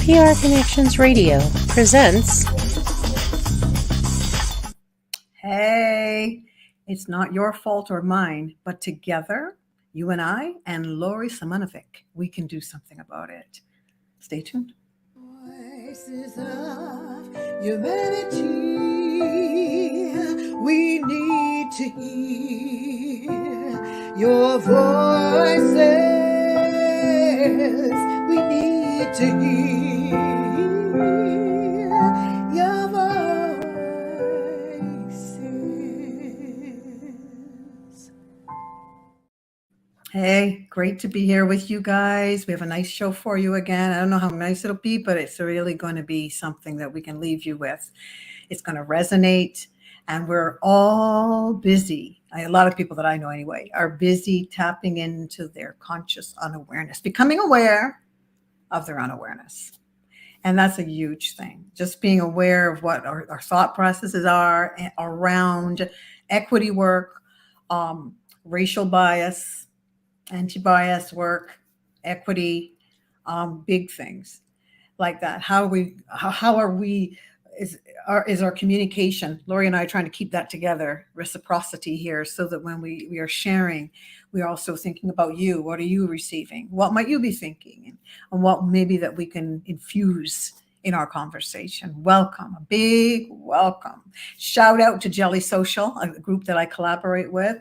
PR Connections Radio presents. Hey, it's not your fault or mine, but together, you and I and Lorrie Simunovic, we can do something about it. Stay tuned. Voices of humanity, we need to hear your voices. We need to hear your voices. Hey, great to be here with you guys. We have a nice show for you again. I don't know how nice it'll be, but it's really going to be something that we can leave you with. It's going to resonate, and we're all busy. A lot of people that I know anyway are busy tapping into their conscious unawareness, becoming aware of their unawareness. And that's a huge thing. Just being aware of what our thought processes are around equity work, racial bias, anti-bias work, equity, big things like that. How are we, is our communication, Lorrie and I are trying to keep that together, reciprocity here, so that when we are sharing, we are also thinking about you. What are you receiving? What might you be thinking? And what maybe that we can infuse in our conversation. Welcome, a big welcome. Shout out to Jelly Social, a group that I collaborate with.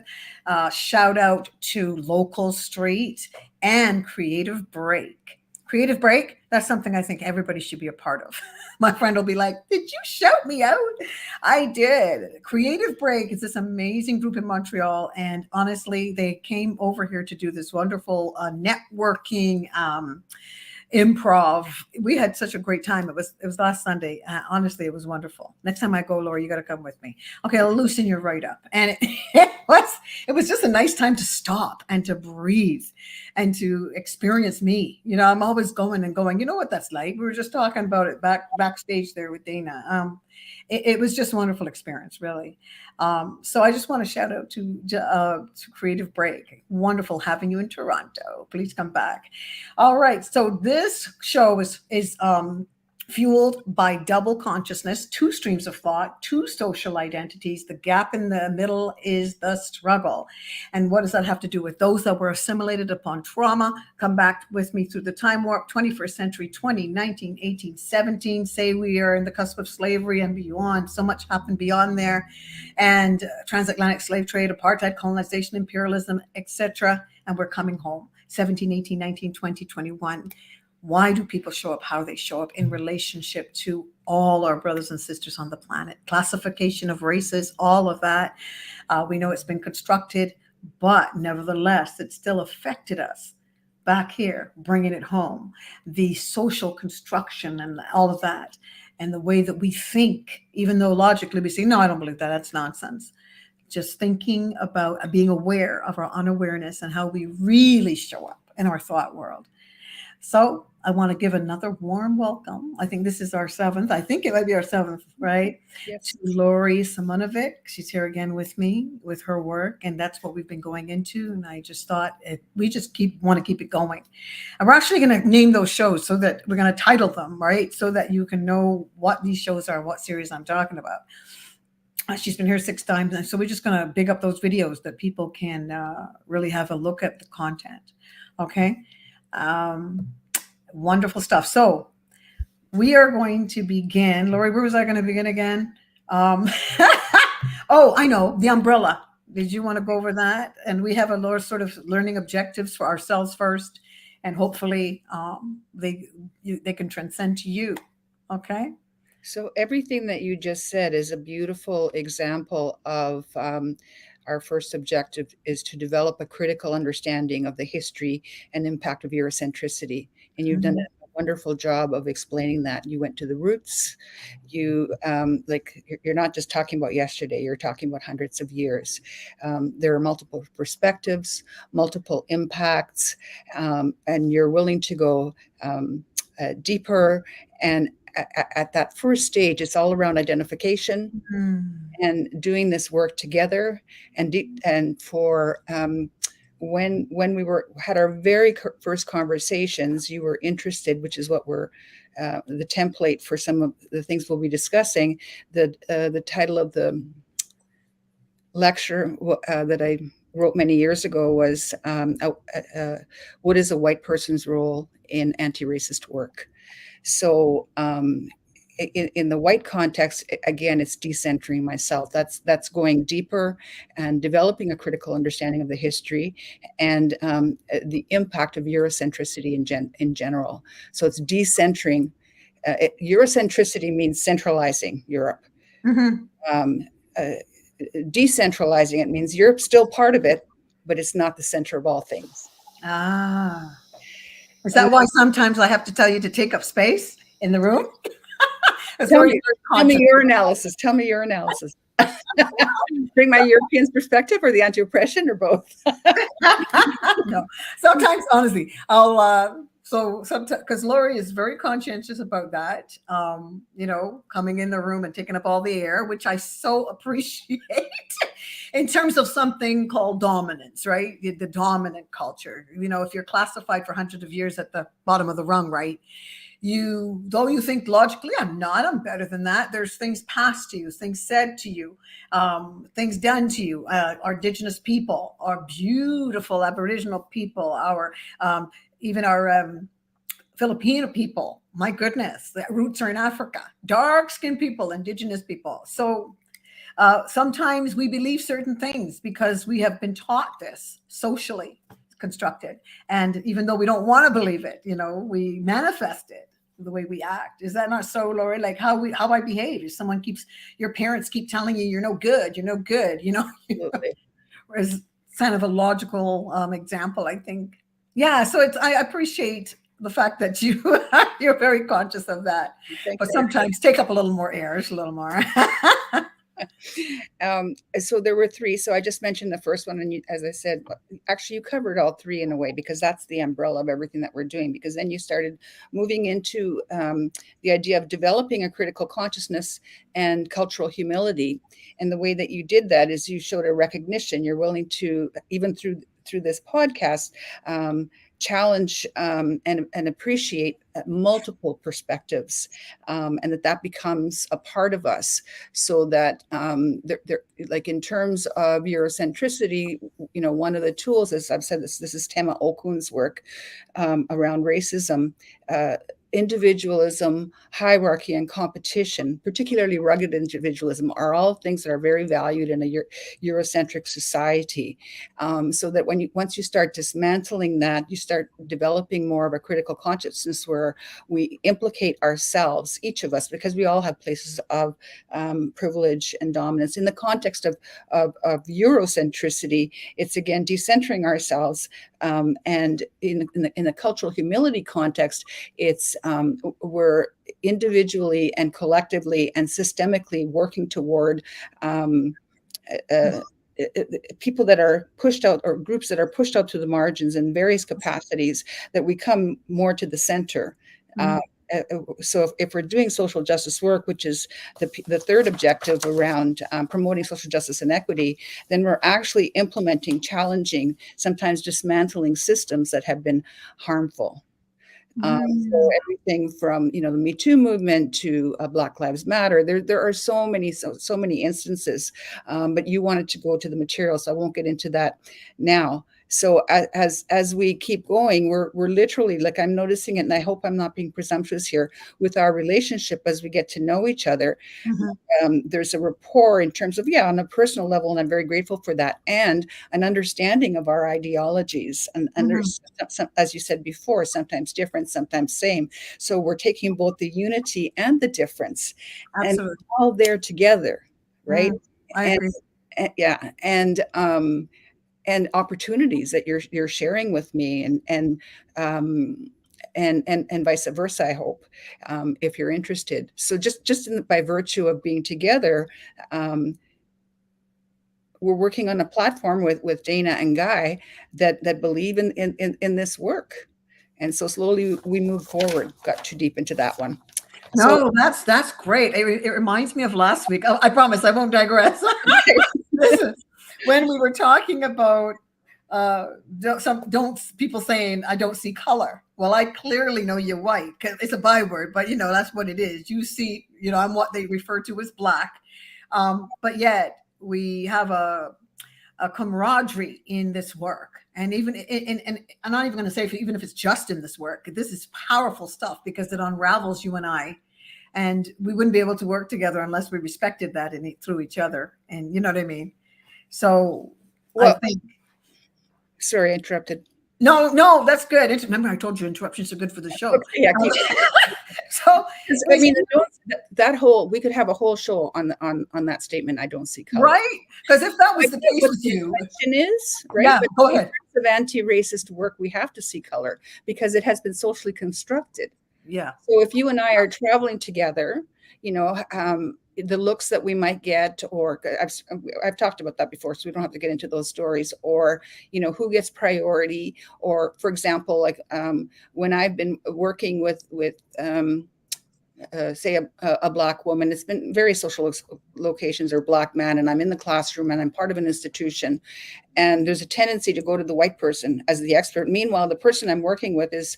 Shout out to Local Street and Creative Break. Creative Break, that's something I think everybody should be a part of. My friend will be like, did you shout me out? I did. Creative Break is this amazing group in Montreal. And honestly, they came over here to do this wonderful networking improv. We had such a great time. It was last Sunday. Honestly, it was wonderful. Next time I go, Lorrie, you got to come with me. Okay, I'll loosen you right up. And it was just a nice time to stop and to breathe and to experience me. You know, I'm always going and going. You know what that's like. We were just talking about it backstage there with Dana. It was just a wonderful experience, really. So I just want to shout out to Creative Break. Wonderful having you in Toronto. Please come back. All right. So this show is fueled by double consciousness, two streams of thought, two social identities. The gap in the middle is the struggle. And what does that have to do with those that were assimilated upon trauma? Come back with me through the time warp, 21st century, 2019, 18, 17. Say we are in the cusp of slavery and beyond. So much happened beyond there. And transatlantic slave trade, apartheid, colonization, imperialism, etc. And we're coming home. 17, 18, 19, 20, 21. Why do people show up how they show up in relationship to all our brothers and sisters on the planet? Classification of races, all of that. We know it's been constructed, but nevertheless, it still affected us back here, bringing it home. The social construction and all of that, and the way that we think, even though logically we say, no, I don't believe that, that's nonsense. Just thinking about being aware of our unawareness and how we really show up in our thought world. So I want to give another warm welcome. I think this is our seventh. I think it might be our seventh, right? Yes. To Lorrie Simunovic. She's here again with me with her work. And that's what we've been going into. And I just thought we just want to keep it going. And we're actually going to name those shows so that we're going to title them, right? So that you can know what these shows are, what series I'm talking about. She's been here 6 times. And so we're just going to big up those videos that people can really have a look at the content. Okay. Wonderful stuff. So we are going to begin. Lorrie, where was I going to begin again? Oh, I know, the umbrella. Did you want to go over that? And we have a lot of sort of learning objectives for ourselves first, and hopefully they can transcend to you. Okay. So everything that you just said is a beautiful example of our first objective is to develop a critical understanding of the history and impact of Eurocentricity. And you've done a wonderful job of explaining that. You went to the roots. You you're not just talking about yesterday, you're talking about hundreds of years. There are multiple perspectives, multiple impacts, and you're willing to go deeper. And at that first stage, it's all around identification and doing this work together. And for when we had our very first conversations, you were interested, which is what we're the template for some of the things we'll be discussing. The title of the lecture that I wrote many years ago was what is a white person's role in anti-racist work? So in the white context, again, it's decentering myself. That's going deeper and developing a critical understanding of the history and the impact of Eurocentricity in general. So it's decentering. Eurocentricity means centralizing Europe. Mm-hmm. Decentralizing it means Europe's still part of it, but it's not the center of all things. Ah, is that why sometimes I have to tell you to take up space in the room? Tell me your analysis. Tell me your analysis. Bring my European perspective or the anti-oppression or both? No, sometimes, honestly, I'll, so sometimes, because Lorrie is very conscientious about that, coming in the room and taking up all the air, which I so appreciate in terms of something called dominance, right? The dominant culture. If you're classified for hundreds of years at the bottom of the rung, right? Though you think logically, I'm better than that. There's things passed to you, things said to you, things done to you. Our Indigenous people, our beautiful Aboriginal people, even our Filipino people. My goodness, their roots are in Africa. Dark-skinned people, Indigenous people. So sometimes we believe certain things because we have been taught this socially constructed. And even though we don't want to believe it, we manifest it the way we act. Is that not so, Lorrie? Like how I behave. If your parents keep telling you you're no good, Absolutely. Whereas it's kind of a logical example, I think. Yeah. So I appreciate the fact that you're very conscious of that. But sometimes take up a little more air, just a little more. So there were three. So I just mentioned the first one. And as I said, actually you covered all three in a way, because that's the umbrella of everything that we're doing. Because then you started moving into the idea of developing a critical consciousness and cultural humility. And the way that you did that is you showed a recognition. You're willing to, even through this podcast, challenge and appreciate multiple perspectives, and that becomes a part of us, so that like in terms of Eurocentricity, one of the tools, as I've said, this is Tema Okun's work around racism. Individualism, hierarchy, and competition, particularly rugged individualism, are all things that are very valued in a Eurocentric society. So that once you start dismantling that, you start developing more of a critical consciousness where we implicate ourselves, each of us, because we all have places of privilege and dominance. In the context of Eurocentricity, it's again decentering ourselves, and in the cultural humility context, it's we're individually and collectively and systemically working toward people that are pushed out, or groups that are pushed out to the margins in various capacities, that we come more to the center. So if we're doing social justice work, which is the third objective around promoting social justice and equity, then we're actually implementing, challenging, sometimes dismantling systems that have been harmful. So everything from the Me Too movement to Black Lives Matter, there are so many instances, but you wanted to go to the material, so I won't get into that now. So as we keep going, we're literally, like, I'm noticing it, and I hope I'm not being presumptuous here, with our relationship as we get to know each other. There's a rapport in terms of, on a personal level, and I'm very grateful for that, and an understanding of our ideologies. And there's, as you said before, sometimes different, sometimes same. So we're taking both the unity and the difference. Absolutely. And all there together, right? I agree. And opportunities that you're sharing with me, and vice versa, I hope, if you're interested. So just by virtue of being together, we're working on a platform with Dana and Guy that believe in this work. And so slowly we move forward. Got too deep into that one. No, that's great. It reminds me of last week. I promise I won't digress. Listen, when we were talking about people saying I don't see color, Well, I clearly know you're white because it's a byword, but that's what it is. You see, I'm what they refer to as black. But yet we have a camaraderie in this work. And even and I'm not even going to say even if it's just in this work, this is powerful stuff because it unravels you and I. And we wouldn't be able to work together unless we respected that through each other. And you know what I mean? So Well, I think. Sorry, I interrupted. No, that's good. Remember, I told you interruptions are good for the show. Okay, yeah, so I mean, that whole, we could have a whole show on that statement. I don't see color. Right? Because if that was the case with you, the question is, right? Yeah, but go ahead. Of anti-racist work, we have to see color because it has been socially constructed. Yeah. So if you and I are traveling together, the looks that we might get, or I've talked about that before, so we don't have to get into those stories, or, who gets priority, or for example, like when I've been working with say a Black woman, it's been very social locations, or Black man, and I'm in the classroom and I'm part of an institution, and there's a tendency to go to the white person as the expert. Meanwhile, the person I'm working with is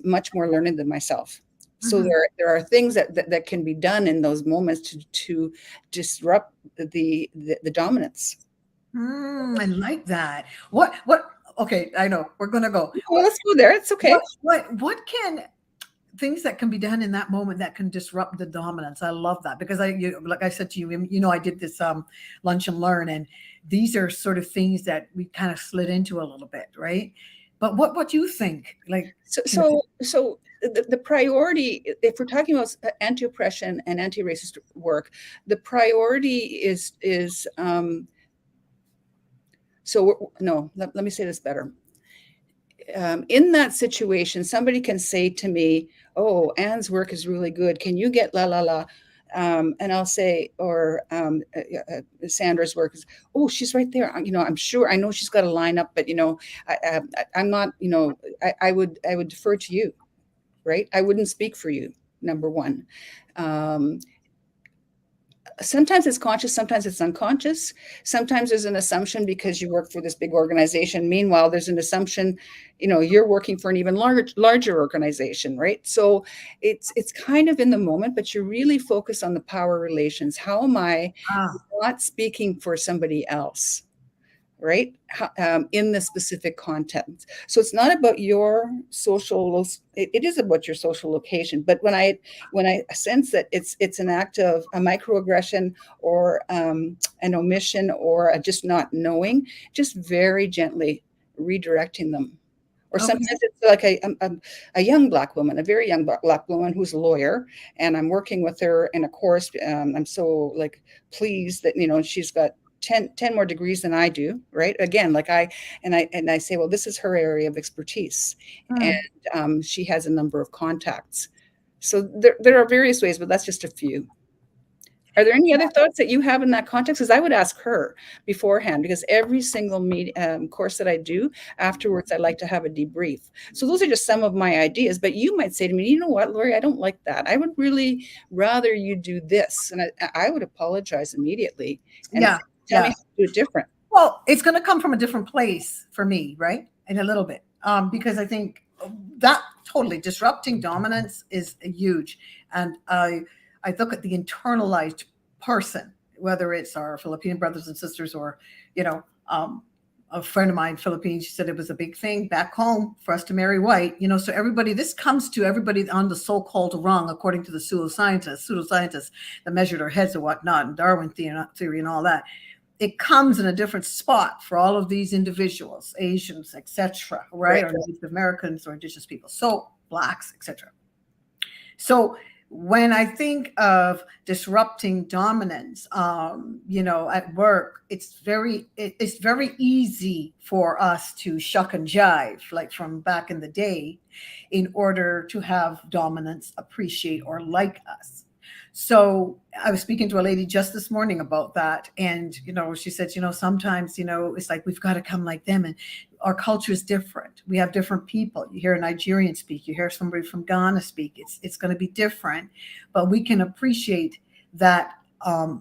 much more learned than myself. So there are things that can be done in those moments to disrupt the dominance. I like that. What? Okay, I know we're gonna go. Well, let's go there. It's okay. What can things that can be done in that moment that can disrupt the dominance? I love that because like I said to you, I did this lunch and learn, and these are sort of things that we kind of slid into a little bit, right? But what do you think? Like so the priority, if we're talking about anti-oppression and anti-racist work, the priority is let me say this better. In that situation, somebody can say to me, "Oh, Anne's work is really good. Can you get la la la?" And I'll say, or Sandra's work is, "Oh, she's right there. I'm sure. I know she's got a lineup, but I'm not. I would defer to you, right? I wouldn't speak for you. Number one." Sometimes it's conscious, sometimes it's unconscious. Sometimes there's an assumption because you work for this big organization. Meanwhile, there's an assumption, you're working for an even larger organization, right? So it's kind of in the moment, but you're really focused on the power relations. How am I not speaking for somebody else? Right? In the specific content. So it's not about your social, it is about your social location. But when I sense that it's an act of a microaggression or an omission or a just not knowing, just very gently redirecting them. Or sometimes it's like a young Black woman, a very young Black woman who's a lawyer, and I'm working with her in a course. I'm so pleased that, she's got 10 more degrees than I do, right? Again, I say, well, this is her area of expertise. And she has a number of contacts. So there are various ways, but that's just a few. Are there any other thoughts that you have in that context? Because I would ask her beforehand, because every single course that I do, afterwards, I like to have a debrief. So those are just some of my ideas. But you might say to me, you know what, Lorrie, I don't like that. I would really rather you do this. And I would apologize immediately. And tell me how to do it different. Well, it's going to come from a different place for me, right? In a little bit. Because I think that totally disrupting dominance is huge. And I look at the internalized person, whether it's our Filipino brothers and sisters or, a friend of mine, Philippines, she said it was a big thing back home for us to marry white, so this comes to everybody on the so-called rung, according to the pseudoscientists that measured our heads and whatnot, and Darwin theory and all that. It comes in a different spot for all of these individuals, Asians, etc., right? Or Native Americans or indigenous people, so Blacks, etc. So when I think of disrupting dominance, at work, it's very easy for us to shuck and jive, like from back in the day, in order to have dominance appreciate or like us. So I was speaking to a lady just this morning about that. And, she said, sometimes, it's like we've got to come like them. And our culture is different. We have different people. You hear a Nigerian speak, you hear somebody from Ghana speak. It's going to be different. But we can appreciate that as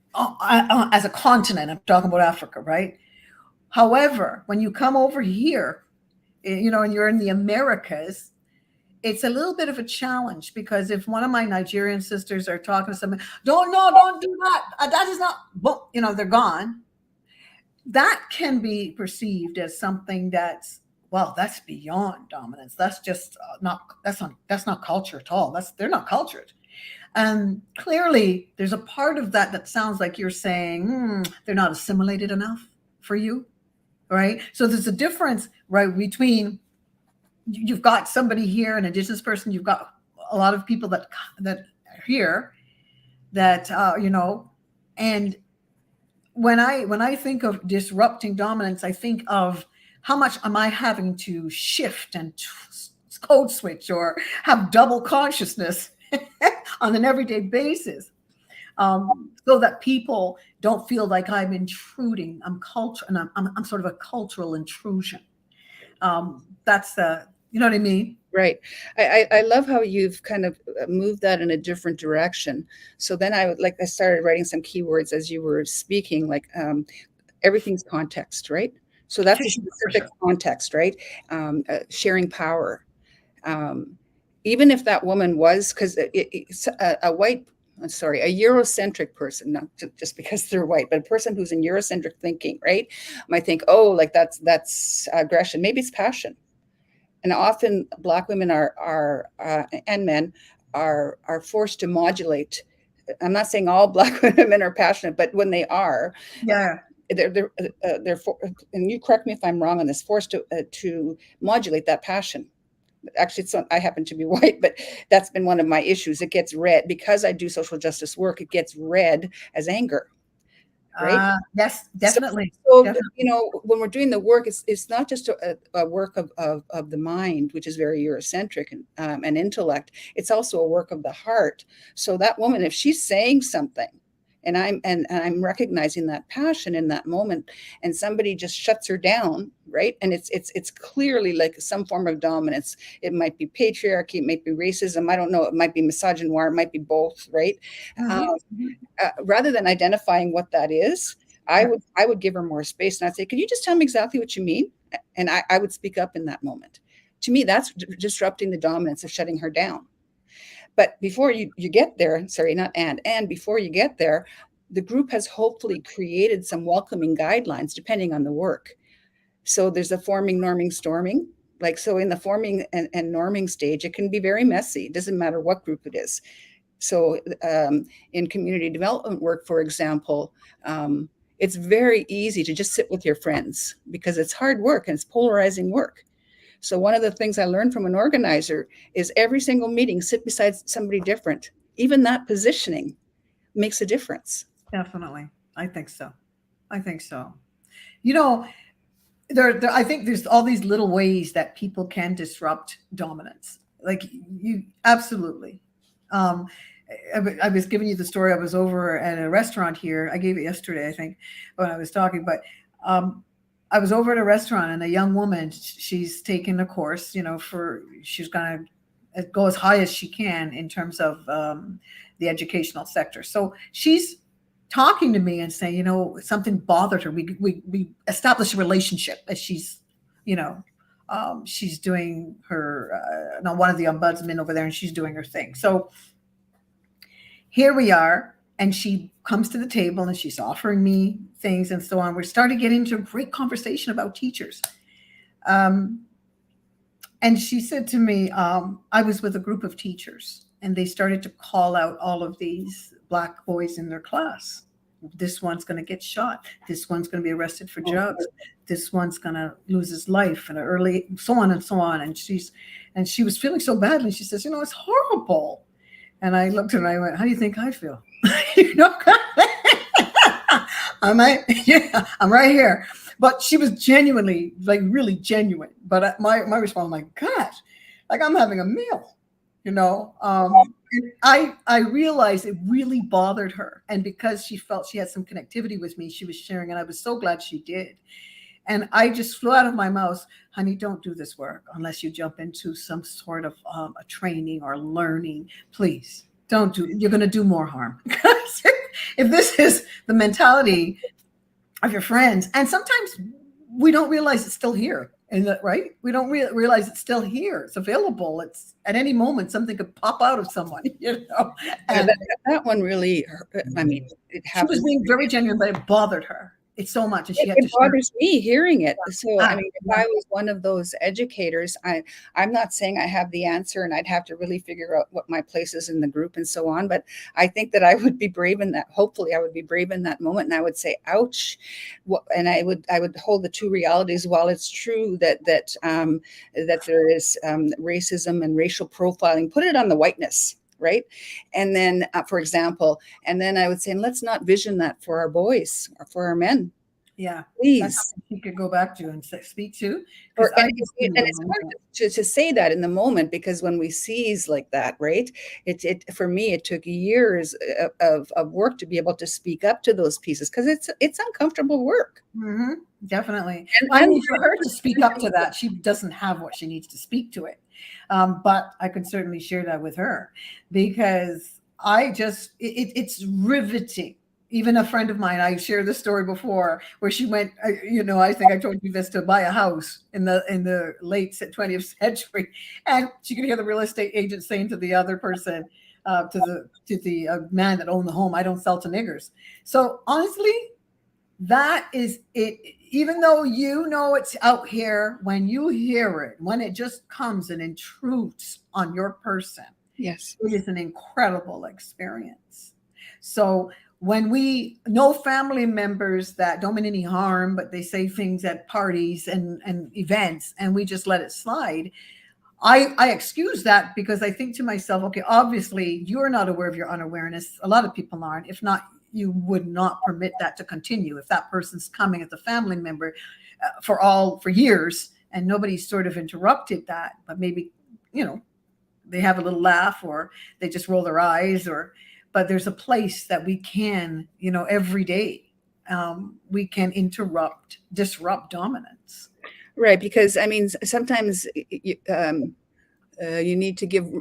a continent. I'm talking about Africa, right? However, when you come over here, and you're in the Americas, it's a little bit of a challenge, because if one of my Nigerian sisters are talking to someone, don't do that. That is not, boom, they're gone. That can be perceived as something that's, well, that's beyond dominance. That's just that's not culture at all. They're not cultured. And clearly there's a part of that sounds like you're saying, they're not assimilated enough for you, right? So there's a difference, right, between, you've got somebody here, an Indigenous person, you've got a lot of people that are here that, and when I think of disrupting dominance, I think of how much am I having to shift and code switch or have double consciousness on an everyday basis, so that people don't feel like I'm intruding. I'm sort of a cultural intrusion. That's you know what I mean? Right. I love how you've kind of moved that in a different direction. So then I started writing some keywords as you were speaking, like everything's context, right? So that's a specific context, right? Sharing power. Even if that woman was, because it's a Eurocentric person, not just because they're white, but a person who's in Eurocentric thinking, right, might think, oh, like that's aggression. Maybe it's passion. And often Black women and men are forced to modulate. I'm not saying all Black women are passionate, but when they are, yeah, they're and you correct me if I'm wrong on this, forced to modulate that passion. Actually, I happen to be white, but that's been one of my issues. It gets read, because I do social justice work, it gets read as anger. Right? Yes, definitely. So definitely. When we're doing the work, it's not just a work of the mind, which is very Eurocentric and intellect. It's also a work of the heart. So that woman, if she's saying something, and I'm recognizing that passion in that moment, and somebody just shuts her down, right? And it's clearly like some form of dominance. It might be patriarchy, it might be racism, I don't know, it might be misogynoir, it might be both, right? Rather than identifying what that is, I would give her more space, and I'd say, "Can you just tell me exactly what you mean?" And I would speak up in that moment. To me, that's disrupting the dominance of shutting her down. But before you get there, sorry, not and before you get there, the group has hopefully created some welcoming guidelines depending on the work. So there's a forming, norming, storming. Like, so in the forming and norming stage, it can be very messy. It doesn't matter what group it is. So in community development work, for example, it's very easy to just sit with your friends because it's hard work and it's polarizing work. So one of the things I learned from an organizer is every single meeting, sit beside somebody different. Even that positioning makes a difference. Definitely. I think so. I think there's all these little ways that people can disrupt dominance. Like you, absolutely. I was giving you the story. I was over at a restaurant here. I gave it yesterday, I think, when I was talking, but I was over at a restaurant, and a young woman, she's taking a course, she's going to go as high as she can in terms of the educational sector. So she's talking to me and saying, something bothered her. We established a relationship as she's, she's doing her, one of the ombudsmen over there, and she's doing her thing. So here we are. And she comes to the table and she's offering me things and so on. We started getting into a great conversation about teachers. And she said to me, I was with a group of teachers, and they started to call out all of these Black boys in their class. This one's going to get shot. This one's going to be arrested for drugs. This one's going to lose his life in an early, so on and so on. And she was feeling so badly. She says, it's horrible. And I looked at her and I went, how do you think I feel? I'm right here. But she was genuinely, like really genuine. But my response, my gosh, like I'm having a meal, I realized it really bothered her. And because she felt she had some connectivity with me, she was sharing, and I was so glad she did. And I just flew out of my mouth, honey, don't do this work unless you jump into some sort of a training or learning. Please don't do it. You're going to do more harm. If this is the mentality of your friends, and sometimes we don't realize it's still here. right? We don't realize it's still here. It's available. It's at any moment something could pop out of someone, And And that one really, I mean, it she was happens. being very genuine, but it bothered her. It's so much, and she had to It share. bothers me hearing it. So, I Ah, mean, if yeah. I was one of those educators, I'm not saying I have the answer and I'd have to really figure out what my place is in the group and so on. But I think that I would be brave in that. Hopefully, I would be brave in that moment, and I would say, "Ouch," and I would hold the two realities. While it's true that there is racism and racial profiling, put it on the whiteness. Right. And then, for example, and then I would say, let's not vision that for our boys or for our men. Yeah, that's Please. something she could go back to and speak to. Or, Because and it's hard to say that in the moment, because when we seize like that, right? It for me, it took years of work to be able to speak up to those pieces, because it's uncomfortable work. Definitely. And, I and mean, for her to speak up to that, she doesn't have what she needs to speak to it. But I could certainly share that with her, because it's riveting. Even a friend of mine, I shared this story before, where she went, I think I told you this, to buy a house in the late 20th century, and she could hear the real estate agent saying to the other person, to the man that owned the home, "I don't sell to niggers." So honestly, that is it. Even though it's out here, when you hear it, when it just comes and intrudes on your person, yes, it is an incredible experience. So when we know family members that don't mean any harm, but they say things at parties and events, and we just let it slide, I excuse that, because I think to myself, okay, obviously you're not aware of your unawareness. A lot of people aren't. If not, you would not permit that to continue. If that person's coming as a family member for years, and nobody's sort of interrupted that, but maybe, they have a little laugh, or they just roll their eyes, but there's a place that we can, every day, we can disrupt dominance. right. Because I mean, sometimes you need to give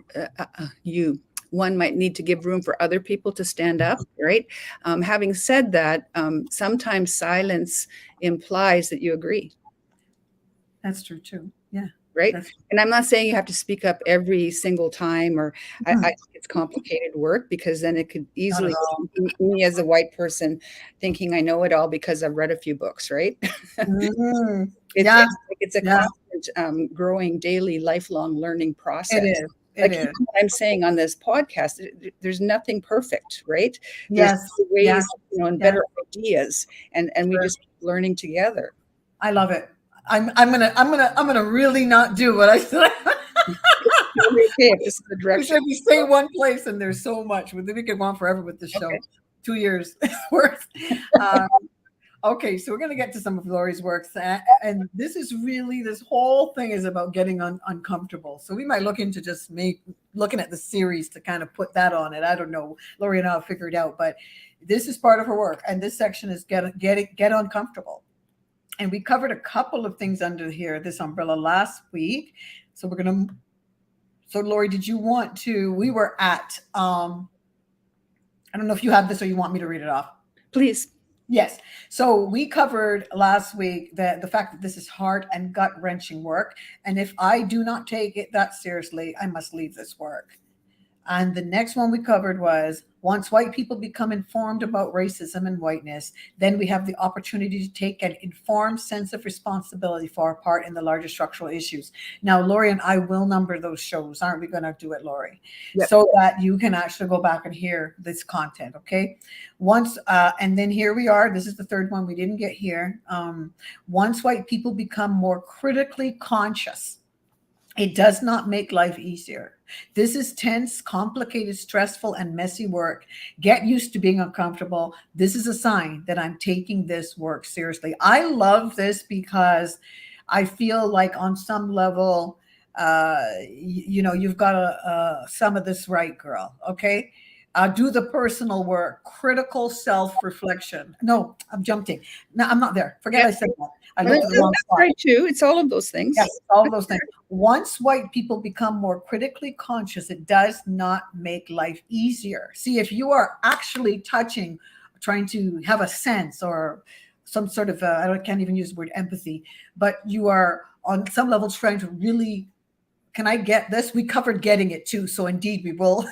one might need to give room for other people to stand up, right? Having said that, sometimes silence implies that you agree. That's true too. Yeah. Right. And I'm not saying you have to speak up every single time, or I think it's complicated work, because then it could easily me as a white person thinking I know it all because I've read a few books, right? It's a constant growing, daily, lifelong learning process. It is. Even what I'm saying on this podcast, there's nothing perfect, right? Yes. There's ways, and better ideas, and we just keep learning together. I love it. I'm gonna really not do what I said. Just the direction. We stay one place, and there's so much. We could go on forever with this show. 2 years worth. Okay, so we're going to get to some of Lorrie's works, and this whole thing is about getting uncomfortable. So we might look into just looking at the series to kind of put that on it. I don't know. Lorrie and I will figure it out, but this is part of her work, and this section is get uncomfortable. And we covered a couple of things under here, this umbrella, last week. So Lorrie, did you want to? We were at I don't know if you have this or you want me to read it off. Please. Yes. So we covered last week the fact that this is heart and gut wrenching work. And if I do not take it that seriously, I must leave this work. And the next one we covered was, once white people become informed about racism and whiteness, then we have the opportunity to take an informed sense of responsibility for our part in the larger structural issues. Now, Lorrie and I will number those shows. Aren't we going to do it, Lorrie? Yep. So that you can actually go back and hear this content, okay? And then here we are. This is the third one we didn't get here. Once white people become more critically conscious, it does not make life easier. This is tense, complicated, stressful, and messy work. Get used to being uncomfortable. This is a sign that I'm taking this work seriously. I love this because I feel like on some level, you've got some of this right, girl. Okay. Do the personal work, critical self-reflection. No, I'm jumping. No, I'm not there. Forget I said that. I looked at the wrong spot. Right, too. It's all of those things. Yes, all of those things. Once white people become more critically conscious, it does not make life easier. See, if you are actually trying to have a sense or some sort of, I can't even use the word empathy, but you are on some levels trying to really, can I get this? We covered getting it too. So indeed we will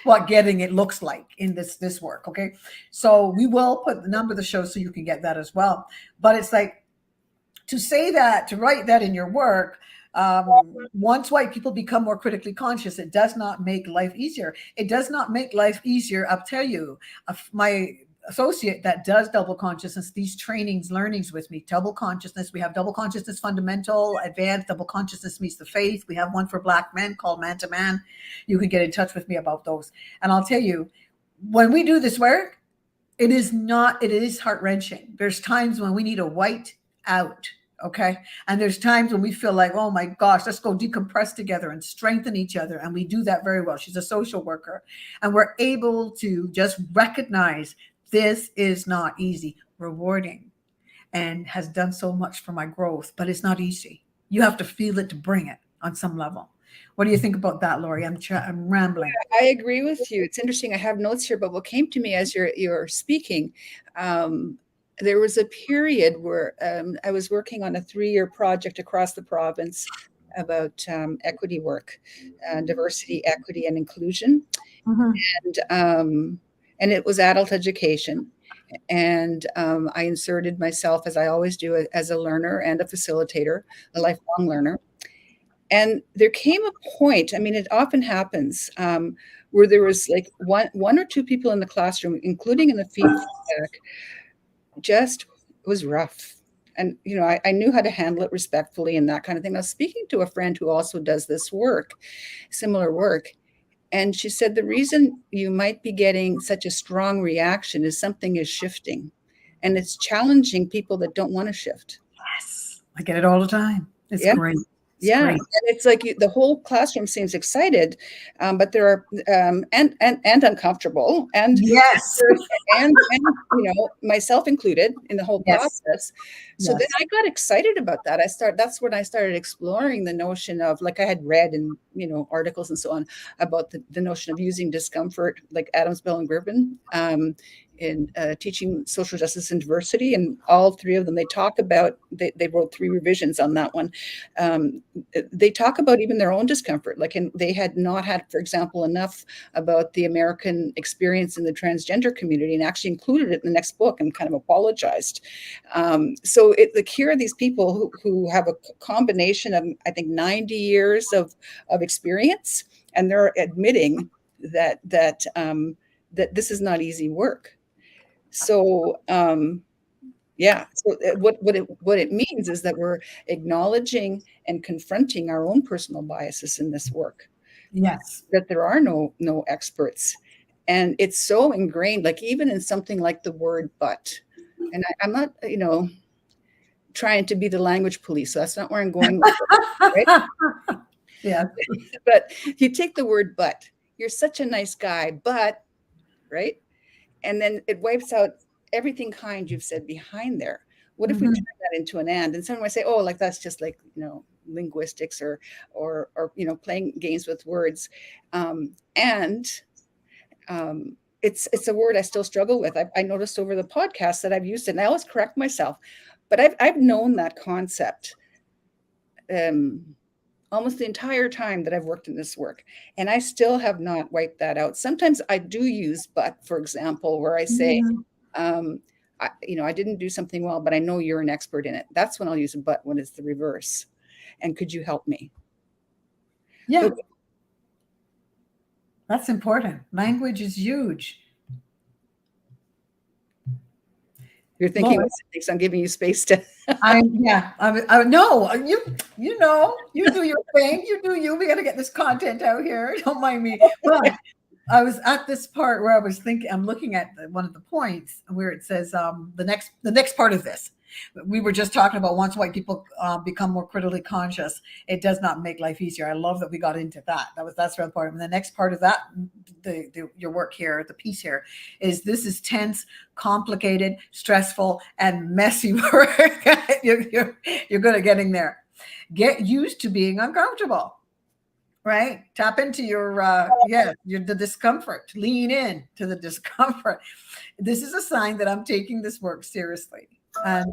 what getting it looks like in this work. Okay. So we will put the number of the show so you can get that as well. But it's like to say that, to write that in your work, once white people become more critically conscious, it does not make life easier. It does not make life easier. I'll tell you, my associate that does double consciousness, these trainings, learnings with me, double consciousness. We have double consciousness fundamental, advanced, double consciousness meets the faith. We have one for Black men called Man to Man. You can get in touch with me about those. And I'll tell you, when we do this work, it is heart-wrenching. There's times when we need a white out. Okay. And there's times when we feel like, oh my gosh, let's go decompress together and strengthen each other. And we do that very well. She's a social worker. And we're able to just recognize this is not easy, rewarding, and has done so much for my growth, but it's not easy. You have to feel it to bring it on some level. What do you think about that, Lorrie? I'm rambling. I agree with you. It's interesting. I have notes here, but what came to me as you're speaking, there was a period where I was working on a 3-year project across the province about equity work, diversity, equity, and inclusion. Mm-hmm. And it was adult education. And I inserted myself, as I always do, as a learner and a facilitator, a lifelong learner. And there came a point, I mean, it often happens, where there was like one or two people in the classroom, including in the feedback, just was rough. And, you know, I knew how to handle it respectfully and that kind of thing. I was speaking to a friend who also does this work, similar work. And she said, the reason you might be getting such a strong reaction is something is shifting. And it's challenging people that don't want to shift. Yes. I get it all the time. It's great. Yeah, and it's like the whole classroom seems excited, but there are and uncomfortable, and yes, and you know, myself included in the whole process. So then I got excited about that. That's when I started exploring the notion of, like, I had read in, you know, articles and so on about the notion of using discomfort, like Adams, Bell, and Griffin, in teaching social justice and diversity, and all three of them, they talk about, they wrote 3 revisions on that one. They talk about even their own discomfort, like they had not had, for example, enough about the American experience in the transgender community, and actually included it in the next book and kind of apologized. So here are these people who have a combination of, I think, 90 years of experience, and they're admitting that this is not easy work. So so what it means is that we're acknowledging and confronting our own personal biases in this work. Yes. That there are no experts. And it's so ingrained, like even in something like the word but. And I'm not, you know, trying to be the language police. So that's not where I'm going with it, right? Yeah. But you take the word but. You're such a nice guy, but, right? And then it wipes out everything kind you've said behind there. What if we turn that into an and someone might say, oh, like that's just like, you know, linguistics or you know, playing games with words. It's a word I still struggle with. I noticed over the podcast that I've used it, and I always correct myself, but I've known that concept almost the entire time that I've worked in this work, and I still have not wiped that out. Sometimes I do use but, for example, where I say, you know, I didn't do something well, but I know you're an expert in it. That's when I'll use a but, when it's the reverse. And could you help me? Yeah. That's important. Language is huge. You're thinking, I'm giving you space to. I no, you know, you do your thing. You do you. We got to get this content out here. Don't mind me. But I was at this part where I was thinking. I'm looking at one of the points where it says the next part of this. We were just talking about once white people become more critically conscious, it does not make life easier. I love that we got into that. That's real part. And the next part of that, your work here, the piece here, is this is tense, complicated, stressful, and messy work. You're good at getting there. Get used to being uncomfortable. Right? Tap into your the discomfort. Lean in to the discomfort. This is a sign that I'm taking this work seriously. And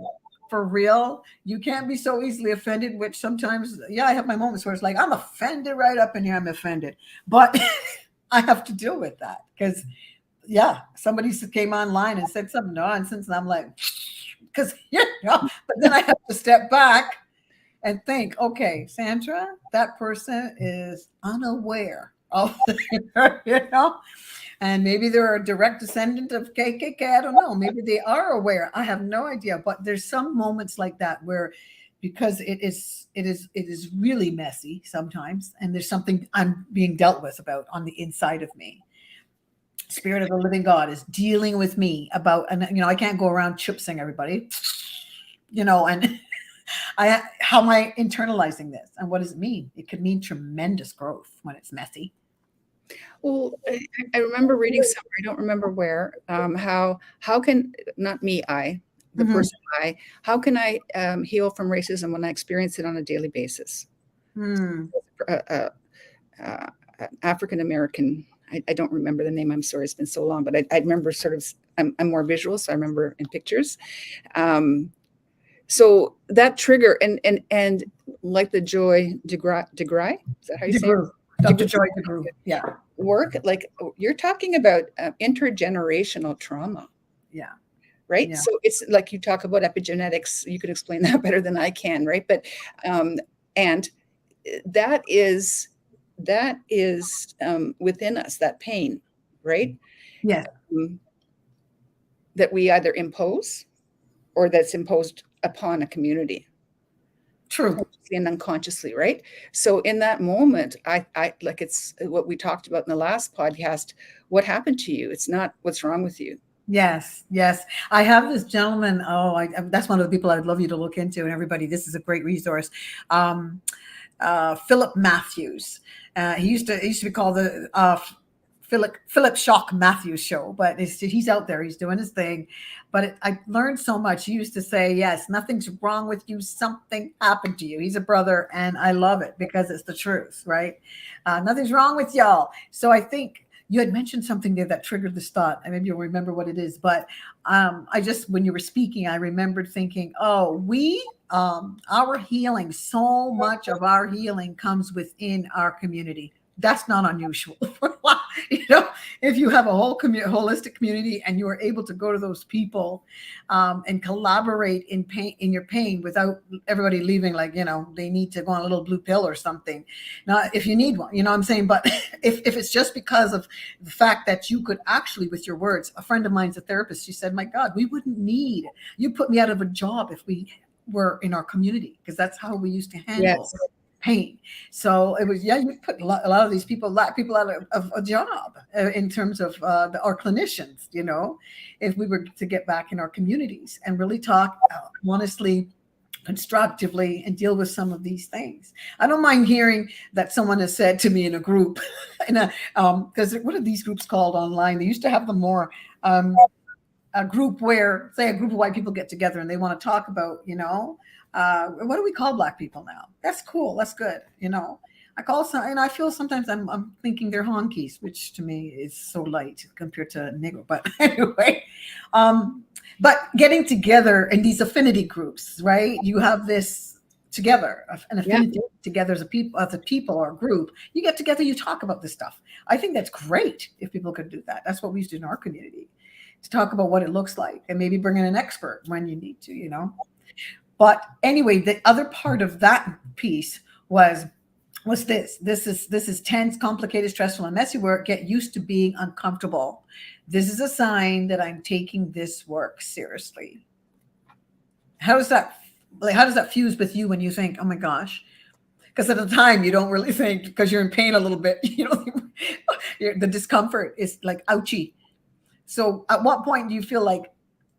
for real. You can't be so easily offended, which sometimes, yeah, I have my moments where it's like, I'm offended right up in here. I'm offended. But I have to deal with that because, yeah, somebody came online and said some nonsense. And I'm like, because, but then I have to step back and think, okay, Sandra, that person is unaware of, and maybe they're a direct descendant of KKK. I don't know. Maybe they are aware. I have no idea. But there's some moments like that where, because it is really messy sometimes, and there's something I'm being dealt with about on the inside of me. Spirit of the living God is dealing with me about, and I can't go around chipsing everybody, and how am I internalizing this, and what does it mean? It could mean tremendous growth when it's messy. Well, I remember reading somewhere, I don't remember where, how can, not me, the Mhm. person how can I heal from racism when I experience it on a daily basis? Hmm. African American, I don't remember the name. I'm sorry, it's been so long, but I remember sort of. I'm more visual, so I remember in pictures. So that trigger and like the Joy DeGruy, is that how you say it? DeGruy. Dr. Joy DeGruy. Yeah. Work, like you're talking about intergenerational trauma. Yeah. Right. Yeah. So it's like you talk about epigenetics. You can explain that better than I can. Right. But and that is within us, that pain. Right. Yes. That we either impose or that's imposed upon a community. True. Consciously and unconsciously, right? So in that moment, I like, it's what we talked about in the last podcast. What happened to you? It's not what's wrong with you. Yes, yes. I have this gentleman. That's one of the people I'd love you to look into. And everybody, this is a great resource. Philip Matthews. He used to be called the Philip Shock Matthews show, but he's out there. He's doing his thing. But I learned so much. He used to say, yes, nothing's wrong with you. Something happened to you. He's a brother, and I love it because it's the truth, right? Nothing's wrong with y'all. So I think you had mentioned something there that triggered this thought. And maybe you'll remember what it is. But when you were speaking, I remembered thinking, our healing, so much of our healing comes within our community. That's not unusual. If you have a whole holistic community and you are able to go to those people and collaborate in your pain without everybody leaving like, they need to go on a little blue pill or something. Now, if you need one, you know what I'm saying? But if it's just because of the fact that you could actually, with your words, a friend of mine's a therapist, she said, my God, we wouldn't need, you put me out of a job if we were in our community, because that's how we used to handle pain. So it was, you put a lot of these people out of a job in terms of our clinicians, if we were to get back in our communities and really talk honestly, constructively, and deal with some of these things. I don't mind hearing that someone has said to me in a group, because what are these groups called online? They used to have them more, a group where, say, a group of white people get together and they want to talk about, what do we call Black people now? That's cool. That's good. I call some, and I feel sometimes I'm thinking they're honkies, which to me is so light compared to Negro. But anyway, but getting together in these affinity groups, right? You have this together, an affinity together as a people or a group. You get together, you talk about this stuff. I think that's great if people could do that. That's what we used to do in our community, to talk about what it looks like and maybe bring in an expert when you need to, But anyway, the other part of that piece was this. This is tense, complicated, stressful, and messy work. Get used to being uncomfortable. This is a sign that I'm taking this work seriously. How does that fuse with you when you think, oh my gosh? Because at the time you don't really think, because you're in pain a little bit, the discomfort is like ouchy. So at what point do you feel like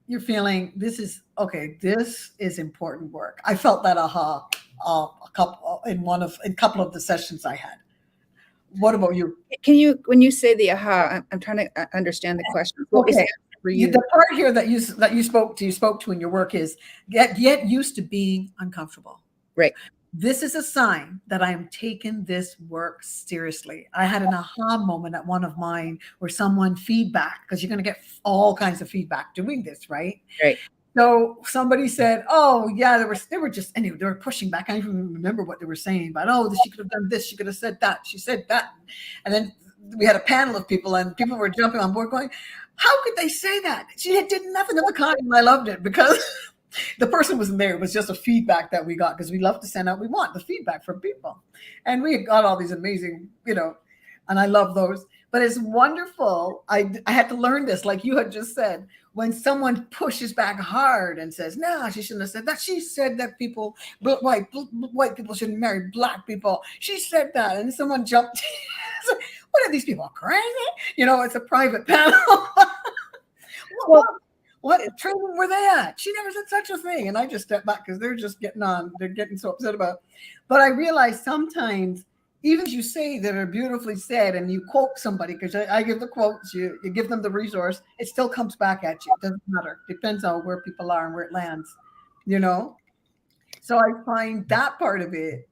you're feeling this is important work? I felt that aha in a couple of the sessions I had. What about you? Can you, when you say the aha, I'm trying to understand the question. What was that for you? The part here that you spoke to in your work is get used to being uncomfortable. Right. This is a sign that I am taking this work seriously. I had an aha moment at one of mine where someone feedback, because you're going to get all kinds of feedback doing this, right? Right. So somebody said, "Oh yeah, they were just anyway, they were pushing back. I don't even remember what they were saying, but oh, she could have done this, she could have said that, she said that." And then we had a panel of people, and people were jumping on board, going, "How could they say that? She did nothing of the kind." And I loved it because the person wasn't there. It was just a feedback that we got because we love to send out. We want the feedback from people, and we got all these amazing, and I love those. But it's wonderful. I had to learn this, like you had just said. When someone pushes back hard and says, "No, she shouldn't have said that. She said that white people shouldn't marry black people. She said that," and someone jumped. What are these people crazy? It's a private panel. Well, what training were they at? She never said such a thing. And I just stepped back because they're just getting on. They're getting so upset about it. But I realized sometimes, even as you say that are beautifully said, and you quote somebody, because I give the quotes, you give them the resource, it still comes back at you. It doesn't matter. Depends on where people are and where it lands, So I find that part of it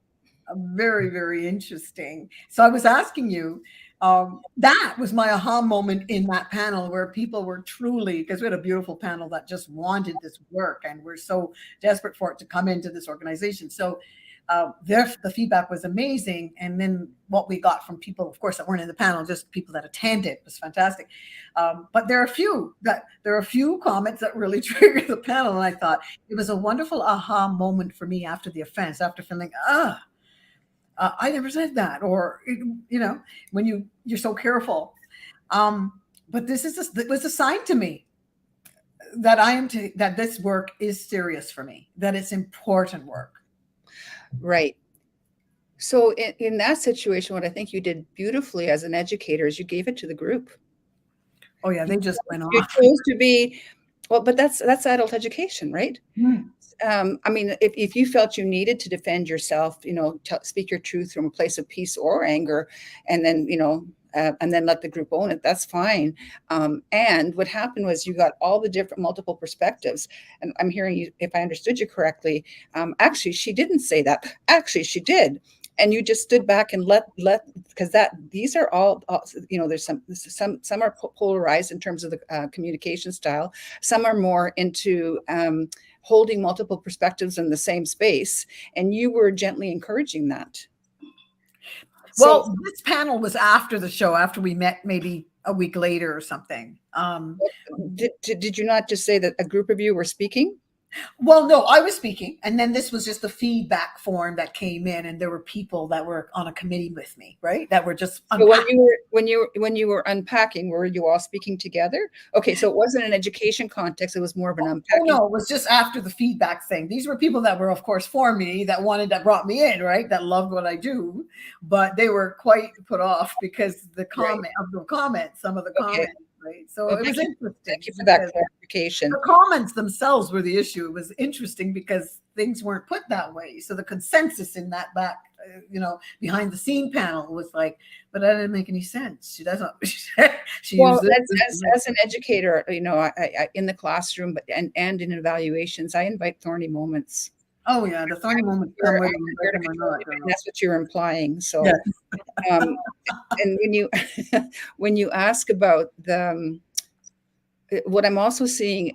very, very interesting. So I was asking you, that was my aha moment in that panel, where people were truly, because we had a beautiful panel that just wanted this work and we're so desperate for it to come into this organization. So the feedback was amazing. And then what we got from people, of course, that weren't in the panel, just people that attended, was fantastic. But there are a few comments that really triggered the panel. And I thought it was a wonderful aha moment for me after the offense, after feeling, I never said that, or when you're so careful. But it was a sign to me that that this work is serious for me, that it's important work. Right. So in that situation, what I think you did beautifully as an educator is you gave it to the group. Oh yeah, they just went on. You chose to be, well, but that's adult education, right? Mm. I mean, if you felt you needed to defend yourself, speak your truth from a place of peace or anger, and then, and then let the group own it, that's fine. And what happened was you got all the different multiple perspectives. And I'm hearing you, if I understood you correctly, actually, she didn't say that. Actually, she did. And you just stood back and let because these are all there's some are polarized in terms of the communication style. Some are more into holding multiple perspectives in the same space, and you were gently encouraging that. Well, this panel was after the show, after we met maybe a week later or something. Did you not just say that a group of you were speaking? Well, no, I was speaking, and then this was just the feedback form that came in, and there were people that were on a committee with me, right? That were just unpacking. So when you were unpacking, were you all speaking together? Okay, so it wasn't an education context; it was more of an unpacking. Oh, no, it was just after the feedback thing. These were people that were, of course, for me, that brought me in, right? That loved what I do, but they were quite put off because some of the comments. Right. So it was interesting. Thank you for that clarification. The comments themselves were the issue. It was interesting because things weren't put that way. So the consensus in that back, behind the scene panel was like, but that didn't make any sense. She doesn't. Well, as an educator, I in the classroom, and in evaluations, I invite thorny moments. Oh yeah, the thorny moments come with them. That's what you're implying. So, yes. And when you ask about what I'm also seeing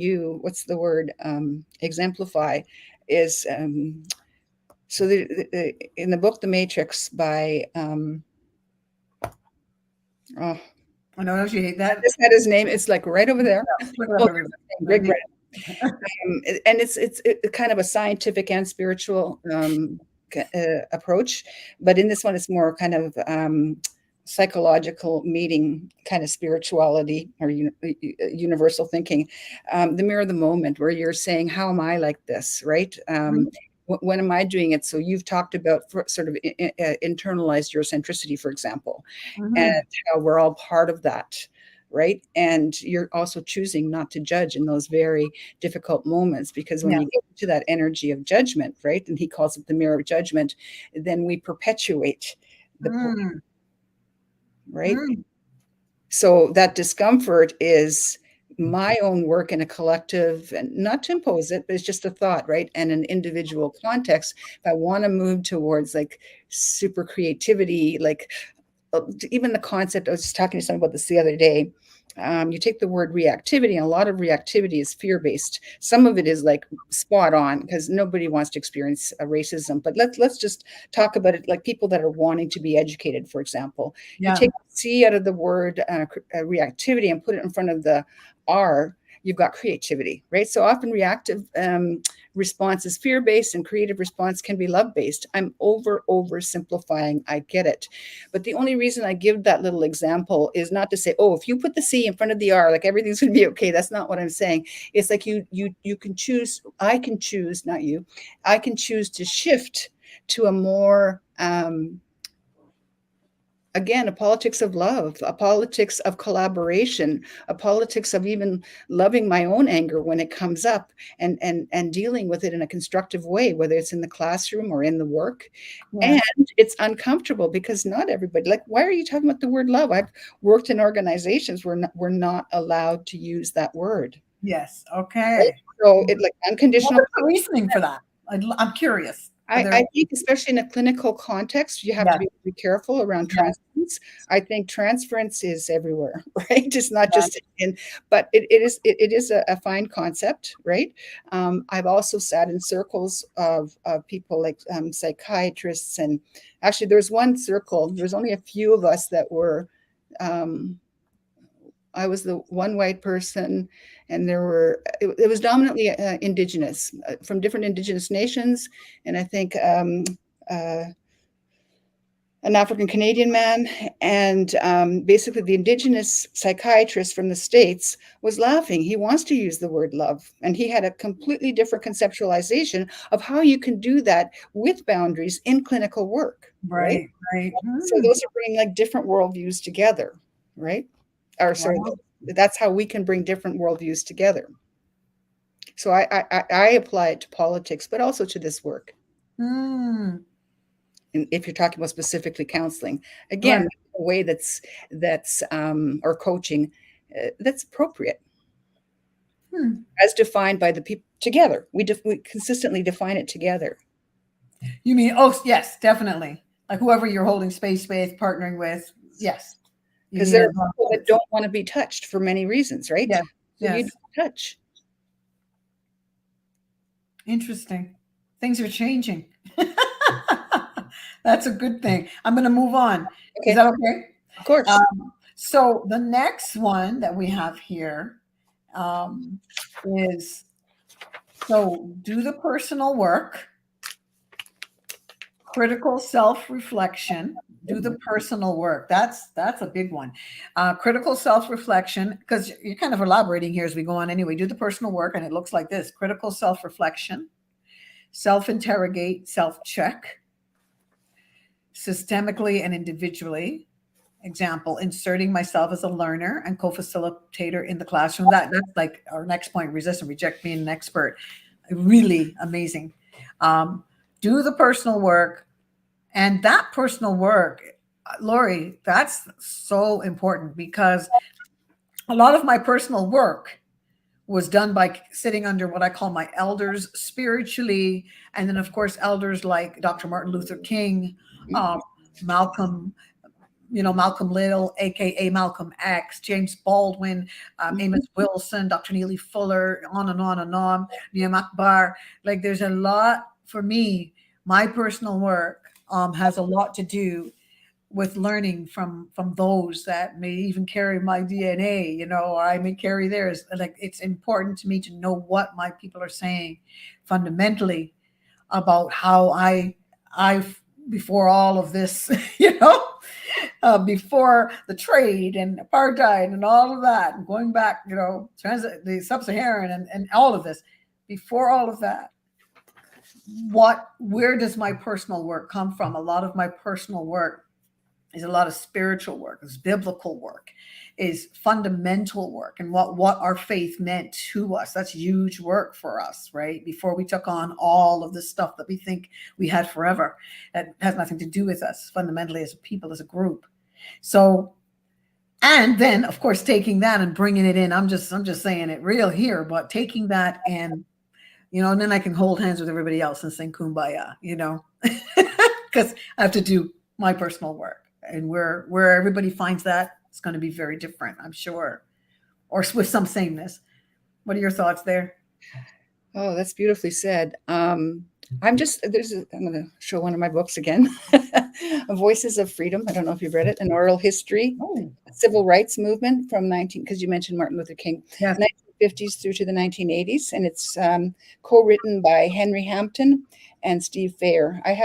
you, what's the word, exemplify, is so in the book The Matrix by I know you hate that. Is that his name? It's like right over there. Greg. And it's kind of a scientific and spiritual approach, but in this one it's more kind of psychological meeting kind of spirituality or universal thinking. The mirror of the moment, where you're saying, how am I like this, right? When am I doing it? So you've talked about sort of internalized Eurocentricity, for example, and how we're all part of that. Right. And you're also choosing not to judge in those very difficult moments, because when you get to that energy of judgment, right, and he calls it the mirror of judgment, then we perpetuate the point, right? So that discomfort is my own work in a collective, and not to impose it, but it's just a thought, right? And an individual context. If I want to move towards like super creativity, like even the concept, I was just talking to someone about this the other day, you take the word reactivity, and a lot of reactivity is fear-based. Some of it is like spot on because nobody wants to experience racism. But let's just talk about it like people that are wanting to be educated, for example. You Yeah. take the C out of the word reactivity and put it in front of the R, you've got creativity, right? So often reactive response is fear-based and creative response can be love-based. I'm oversimplifying. I get it. But the only reason I give that little example is not to say, oh, if you put the C in front of the R, like everything's going to be okay. That's not what I'm saying. It's like you can choose, I can choose, not you, I can choose to shift to a more again, a politics of love, a politics of collaboration, a politics of even loving my own anger when it comes up and dealing with it in a constructive way, whether it's in the classroom or in the work. Yes. And it's uncomfortable because not everybody, like, why are you talking about the word love? I've worked in organizations where we're not allowed to use that word. Yes. Right? Okay. So it like What unconditional. is the reasoning for that? I'm curious. I think, especially in a clinical context, you have to Yes. be careful around Yes. transference. I think transference is everywhere, right? It's not Yes. just in, but it is a fine concept, right? I've also sat in circles of people like psychiatrists, and actually, there's one circle. There's only a few of us that were. I was the one white person, and it was dominantly indigenous from different indigenous nations, and I think an African Canadian man, and basically the indigenous psychiatrist from the States was laughing. He wants to use the word love, and he had a completely different conceptualization of how you can do that with boundaries in clinical work, right? Right. Right. So those are bringing like different worldviews together, right? Or sorry, Wow. that's how we can bring different worldviews together. So I apply it to politics, but also to this work. Mm. And if you're talking about specifically counseling, again, Right. a way that's or coaching that's appropriate Hmm. as defined by the people together. We consistently define it together. You mean, oh, yes, definitely. Like whoever you're holding space with, partnering with. Yes. You Because mean there as are well. people that don't want to be touched for many reasons, right? Yes. So you Yes. don't touch. Interesting. Things are changing. That's a good thing. I'm going to move on. Is Okay, that okay? of course. So the next one that we have here is so do the personal work, critical self-reflection, do the personal work. That's a big one. Critical self-reflection, because you're kind of elaborating here as we go on anyway. Do the personal work, and it looks like this: critical self-reflection, self-interrogate, self-check, systemically and individually. Example, inserting myself as a learner and co-facilitator in the classroom. That's like our next point: resist and reject being an expert. Really amazing. Do the personal work, and that personal work, Lorrie, that's so important because a lot of my personal work was done by sitting under what I call my elders spiritually, and then of course elders like Dr. Martin Luther King, Malcolm. Malcolm Little, aka Malcolm X, James Baldwin, Amos Wilson, Dr. Neely Fuller, on and on and on, Liam Akbar. Like there's a lot for me. My personal work has a lot to do with learning from those that may even carry my DNA, or I may carry theirs. Like it's important to me to know what my people are saying fundamentally about how I before all of this, before the trade and apartheid and all of that, and going back, the sub-Saharan and all of this, before all of that, where does my personal work come from? A lot of my personal work is a lot of spiritual work, is biblical work, is fundamental work, and what our faith meant to us. That's huge work for us, right? Before we took on all of this stuff that we think we had forever, that has nothing to do with us fundamentally as a people, as a group. So, and then of course taking that and bringing it in. I'm just saying it real here, but taking that and and then I can hold hands with everybody else and sing kumbaya, because I have to do my personal work. And where everybody finds that, it's going to be very different, I'm sure. or with some sameness. What are your thoughts there? Oh, that's beautifully said. I'm going to show one of my books again. Voices of Freedom. I don't know if you've read it. An Oral History, Oh, Civil Rights Movement from because you mentioned Martin Luther King, yes. 1950s through to the 1980s. And it's co-written by Henry Hampton and Steve Fair. I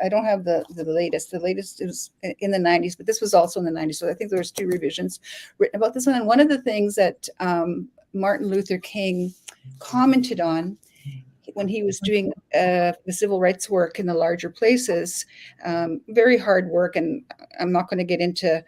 don't have the latest. The latest is in the 90s, but this was also in the 90s. So I think there was 2 revisions written about this one. And one of the things that Martin Luther King commented on when he was doing the civil rights work in the larger places, very hard work. And I'm not going to get into,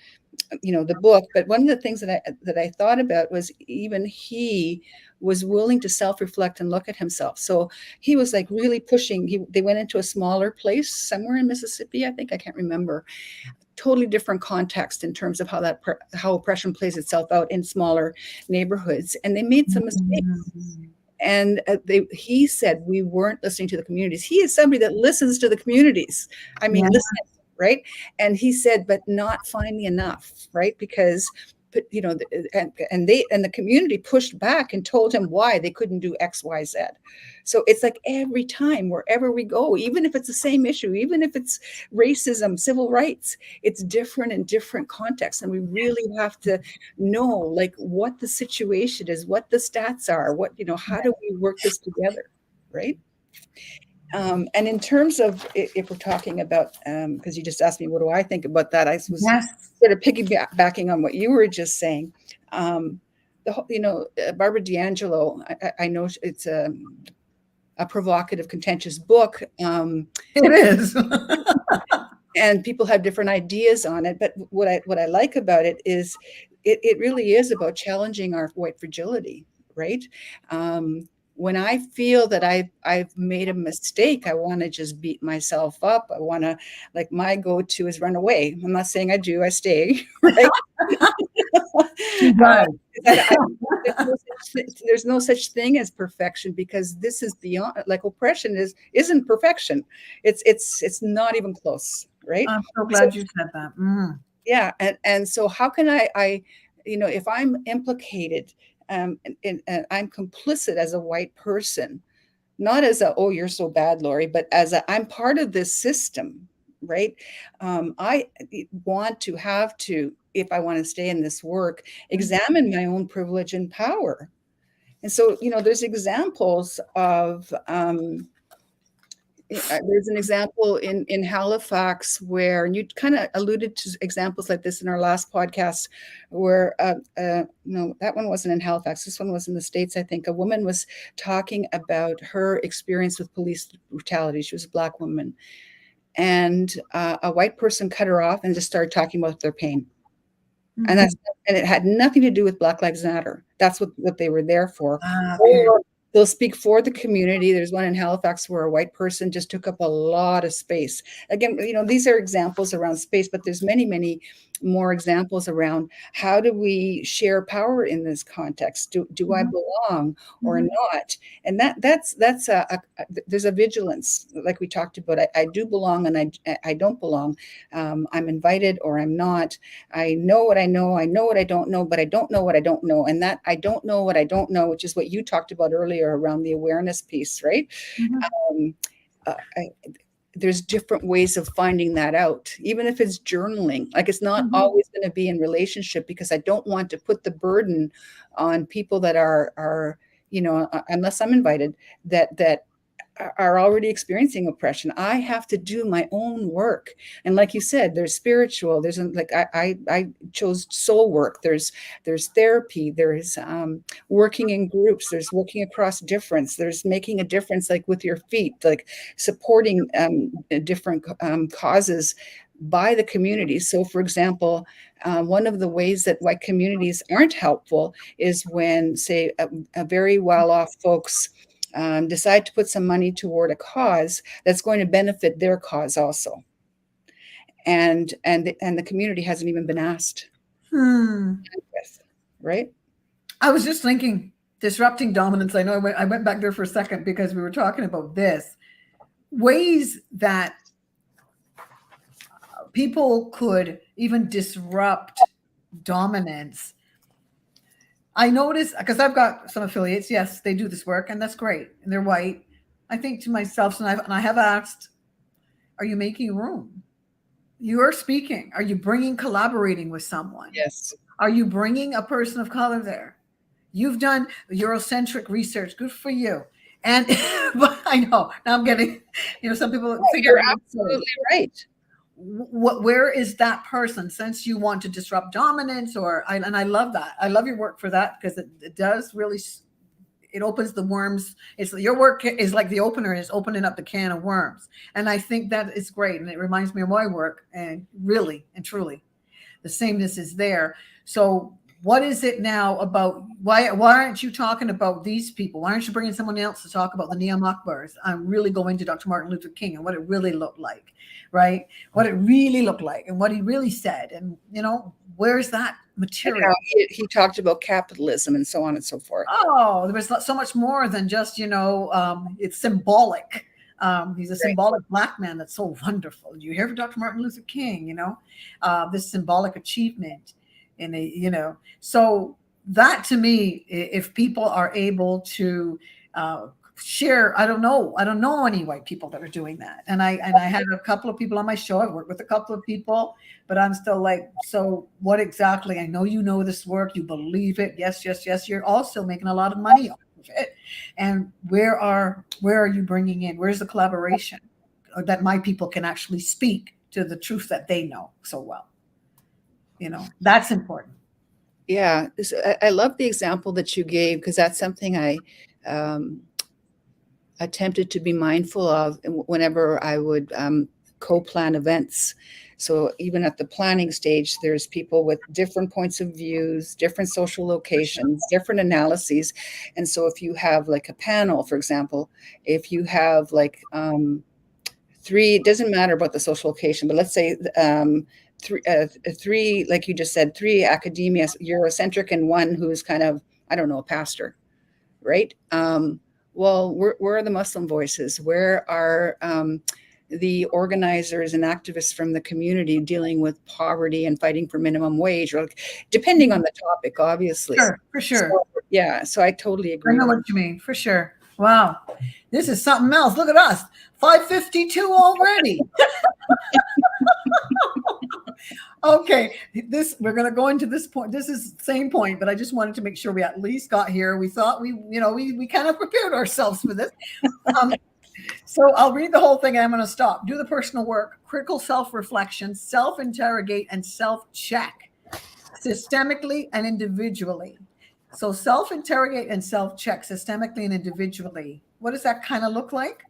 the book, but one of the things that I thought about was even he was willing to self-reflect and look at himself. So he was like really pushing. They went into a smaller place somewhere in Mississippi, I think, I can't remember. Totally different context in terms of how oppression plays itself out in smaller neighborhoods, and they made some mistakes. And he said we weren't listening to the communities. He is somebody that listens to the communities. I mean, listen, right? And he said, but not finally enough, right? Because and the community pushed back and told him why they couldn't do X, Y, Z. So it's like every time, wherever we go, even if it's the same issue, even if it's racism, civil rights, it's different in different contexts. And we really have to know like what the situation is, what the stats are, how do we work this together, right? And in terms of if we're talking about, because you just asked me, what do I think about that? I was sort of piggybacking on what you were just saying. Barbara D'Angelo, I know it's a provocative, contentious book. It is. And people have different ideas on it. But what I like about it is it really is about challenging our white fragility, right? When I feel that I've made a mistake, I want to just beat myself up. I want to, like, my go-to is run away. I'm not saying I do, I stay, right? There's no such thing as perfection, because this is beyond, like, oppression isn't perfection. It's not even close, right? I'm so glad you said that. Mm. Yeah. And so how can I if I'm implicated, and I'm complicit as a white person, not as oh, you're so bad, Lorrie, but as I'm part of this system, right? I want to if I want to stay in this work, examine my own privilege and power. And so, there's examples of, there's an example in Halifax where, and you kind of alluded to examples like this in our last podcast, where no, that one wasn't in Halifax. This one was in the States, I think. A woman was talking about her experience with police brutality. She was a Black woman, and a white person cut her off and just started talking about their pain. Mm-hmm. And it had nothing to do with Black Lives Matter. That's what they were there for. Okay. Or they'll speak for the community. There's one in Halifax where a white person just took up a lot of space. Again, these are examples around space, but there's many, many more examples around how do we share power in this context? Do mm-hmm. I belong or mm-hmm. not? And that's there's a vigilance, like we talked about. I do belong and I don't belong. I'm invited or I'm not. I know what I know what I don't know, but I don't know what I don't know. And that I don't know what I don't know, which is what you talked about earlier around the awareness piece, right? Mm-hmm. There's different ways of finding that out, even if it's journaling. Like, it's not mm-hmm. always going to be in relationship, because I don't want to put the burden on people that are unless I'm invited, that are already experiencing oppression. I have to do my own work. And like you said, there's spiritual, there's like, I chose soul work. There's therapy, there's working in groups, there's working across difference, there's making a difference, like with your feet, like supporting different causes by the community. So for example, one of the ways that white communities aren't helpful is when, say, a very well-off folks decide to put some money toward a cause that's going to benefit their cause also, and the community hasn't even been asked. Right? I was just thinking, disrupting dominance. I know I went back there for a second because we were talking about this, ways that people could even disrupt dominance. I notice, because I've got some affiliates, yes, they do this work, and that's great, and they're white. I think to myself, and I have asked, are you making room? You are speaking. Are you collaborating with someone? Yes. Are you bringing a person of color there? You've done Eurocentric research. Good for you. And but I know now I'm getting, some people think You're I'm absolutely right. where is that person, since you want to disrupt dominance, and I love that. I love your work for that, because it does really, it opens the worms. It's your work is like the opener is opening up the can of worms. And I think that is great. And it reminds me of my work, and really and truly the sameness is there. So what is it now about? Why aren't you talking about these people? Why aren't you bringing someone else to talk about the Niyam Akbars? I'm really going to Dr. Martin Luther King and what it really looked like, right? What it really looked like and what he really said. And, where's that material? He talked about capitalism and so on and so forth. Oh, there was so much more than just, it's symbolic. He's a symbolic Black man that's so wonderful. You hear from Dr. Martin Luther King, this symbolic achievement. So that to me, if people are able to share, I don't know any white people that are doing that. And I had a couple of people on my show. I worked with a couple of people, but I'm still like, so what exactly? I know you know this work, you believe it. Yes. You're also making a lot of money off of it. And where are you bringing in? Where's the collaboration that my people can actually speak to the truth that they know so well? That's important. Yeah, I love the example that you gave, because that's something I attempted to be mindful of whenever I would co-plan events. So even at the planning stage, there's people with different points of views, different social locations, different analyses. And so if you have like a panel, for example, if you have like three, it doesn't matter about the social location, but let's say three, like you just said, three academia, Eurocentric, and one who's kind of, I don't know, a pastor, right? Well, where are the Muslim voices? Where are the organizers and activists from the community dealing with poverty and fighting for minimum wage, or depending on the topic, obviously. Sure, for sure. So, yeah, so I totally agree. I know what you mean, for sure. Wow, this is something else. Look at us, 5:52 already. Okay, we're going to go into this point. This is the same point, but I just wanted to make sure we at least got here. We thought we kind of prepared ourselves for this. So I'll read the whole thing and I'm going to stop. Do the personal work, critical self-reflection, self-interrogate, and self-check systemically and individually. So self-interrogate and self-check systemically and individually. What does that kind of look like?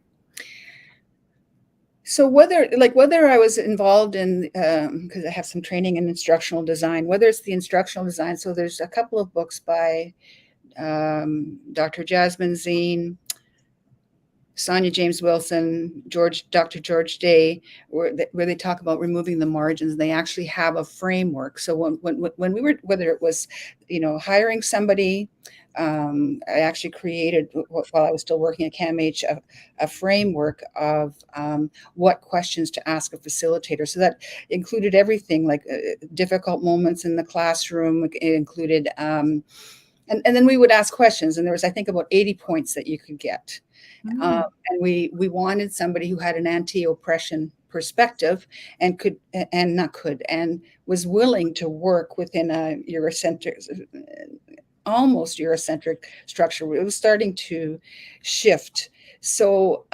So whether I was involved in, because I have some training in instructional design, whether it's the instructional design, so there's a couple of books by Dr. Jasmine Zine, Sonia James Wilson, Dr. George Day, where they talk about removing the margins. They actually have a framework. So when we were, whether it was, hiring somebody, I actually created, while I was still working at CAMH, a framework of what questions to ask a facilitator. So that included everything, like difficult moments in the classroom. It included, and then we would ask questions. And there was, I think, about 80 points that you could get. And we wanted somebody who had an anti-oppression perspective and was willing to work within a almost Eurocentric structure. It was starting to shift. So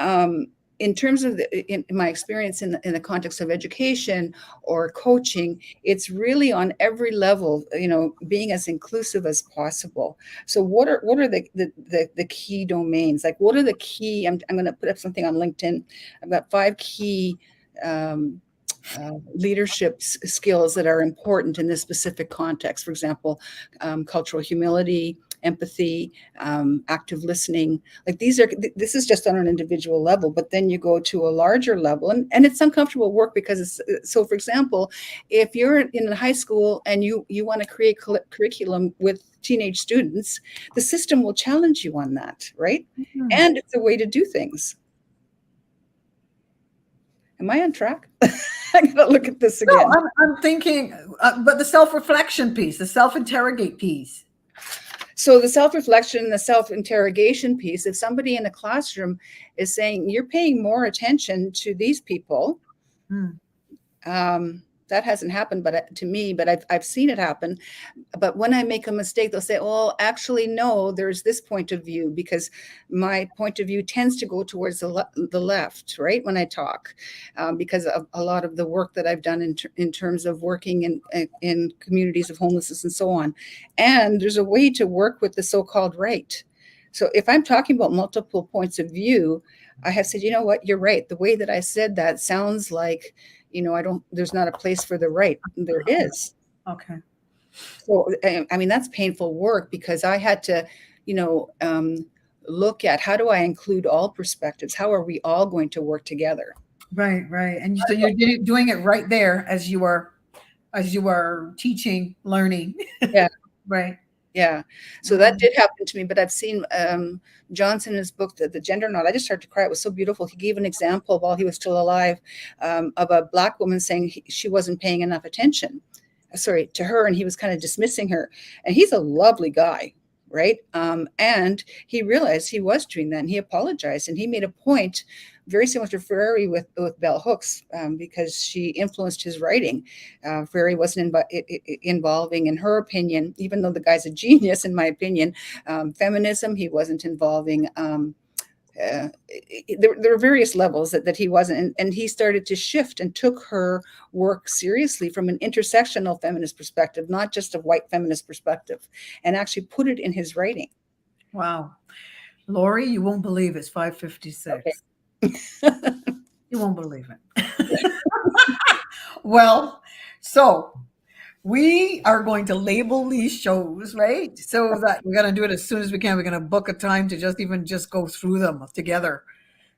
in terms of in my experience in the context of education or coaching, it's really on every level, being as inclusive as possible. So what are the key domains? Like, what are the key? I'm going to put up something on LinkedIn. I've got 5 key leadership skills that are important in this specific context. For example, cultural humility, empathy, active listening. Like this is just on an individual level, but then you go to a larger level, and it's uncomfortable work because so for example, if you're in high school and you want to create curriculum with teenage students, the system will challenge you on that, right? Mm-hmm. And it's a way to do things. Am I on track? I gotta look at this again. No, I'm thinking, but the self-reflection piece, the self-interrogate piece. So the self-reflection, the self-interrogation piece, if somebody in a classroom is saying, you're paying more attention to these people, that hasn't happened to me, but I've seen it happen. But when I make a mistake, they'll say, oh, actually, no, there's this point of view, because my point of view tends to go towards the left, right, when I talk, because of a lot of the work that I've done in terms of working in communities of homelessness and so on. And there's a way to work with the so-called right. So if I'm talking about multiple points of view, I have said, you know what, you're right. The way that I said that sounds like, there's not a place for the right. There is. Okay. So, I mean, that's painful work, because I had to, look at, how do I include all perspectives? How are we all going to work together? Right. And so you're doing it right there as you are teaching, learning. Yeah. Right. Yeah. So that did happen to me, but I've seen Johnson in his book, The Gender Knot. I just started to cry. It was so beautiful. He gave an example while he was still alive of a Black woman saying she wasn't paying enough attention, to her, and he was kind of dismissing her. And he's a lovely guy, right? And he realized he was doing that, and he apologized, and he made a point, very similar to Ferrari with Bell Hooks, because she influenced his writing. Ferrari wasn't involving, in her opinion, even though the guy's a genius, in my opinion, feminism. He wasn't involving. There are various levels that he wasn't, and he started to shift and took her work seriously from an intersectional feminist perspective, not just a white feminist perspective, and actually put it in his writing. Wow. Lorrie, you won't believe it's 5:56. Okay. You won't believe it. Well, so we are going to label these shows, right? So that we're going to do it as soon as we can. We're going to book a time to just go through them together,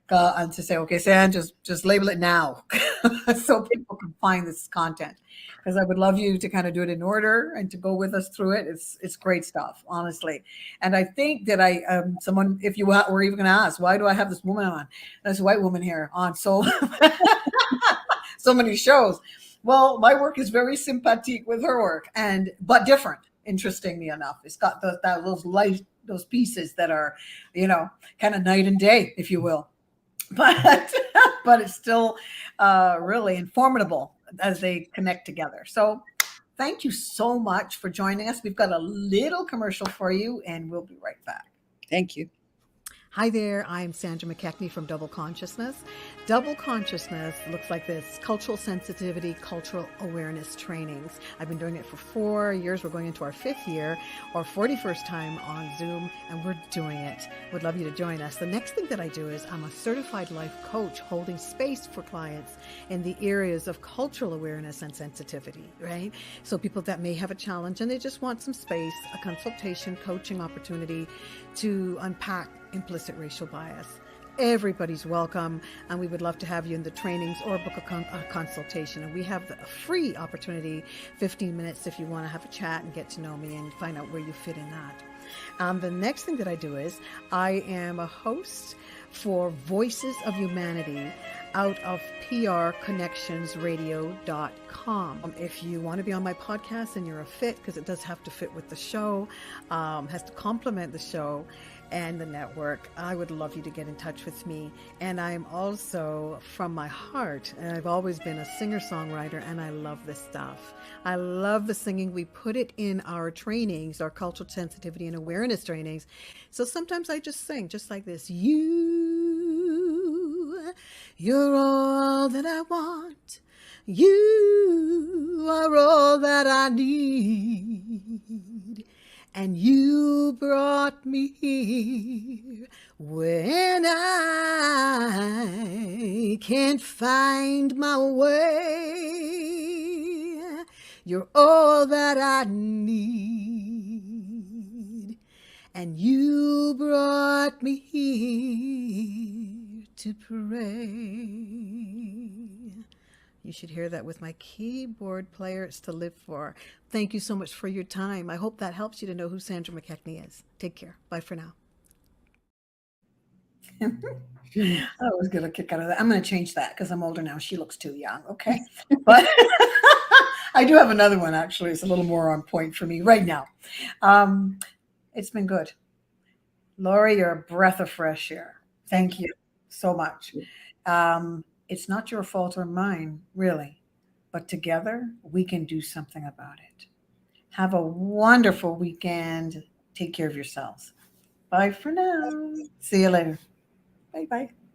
and to say, okay, Sam, just label it now, so people can find this content. Because I would love you to kind of do it in order and to go with us through it. It's great stuff, honestly. And I think that someone, if you were even going to ask, why do I have this woman on, this white woman here on so many shows? Well, my work is very sympathetic with her work, but different. Interestingly enough, it's got those pieces that are, kind of night and day, if you will. But it's still really informative as they connect together. So thank you so much for joining us. We've got a little commercial for you, and we'll be right back. Thank you. Hi there, I'm Sandra McKechnie from Double Consciousness. Double Consciousness looks like this: cultural sensitivity, cultural awareness trainings. I've been doing it for 4 years. We're going into our 5th year, our 41st time on Zoom, and we're doing it. Would love you to join us. The next thing that I do is I'm a certified life coach, holding space for clients in the areas of cultural awareness and sensitivity, right? So people that may have a challenge and they just want some space, a consultation, coaching opportunity to unpack implicit racial bias. Everybody's welcome, and we would love to have you in the trainings or book a consultation. And we have a free opportunity, 15 minutes, if you want to have a chat and get to know me and find out where you fit in that. The next thing that I do is I am a host for Voices of Humanity out of prconnectionsradio.com. If you want to be on my podcast and you're a fit, because it does have to fit with the show, has to complement the show and the network, I would love you to get in touch with me. And I'm also, from my heart, and I've always been a singer-songwriter, and I love this stuff. I love the singing. We put it in our trainings, our cultural sensitivity and awareness trainings. So sometimes I just sing just like this: you're all that I want. You are all that I need. And you brought me here when I can't find my way. You're all that I need. And you brought me here to pray. You should hear that with my keyboard player. It's to live for. Thank you so much for your time. I hope that helps you to know who Sandra McKechnie is. Take care. Bye for now. I was going to kick out of that. I'm going to change that because I'm older now. She looks too young. Okay. But I do have another one, actually. It's a little more on point for me right now. It's been good. Lorrie, you're a breath of fresh air. Thank you so much. It's not your fault or mine, really, but together we can do something about it. Have a wonderful weekend. Take care of yourselves. Bye for now. See you later. Bye bye.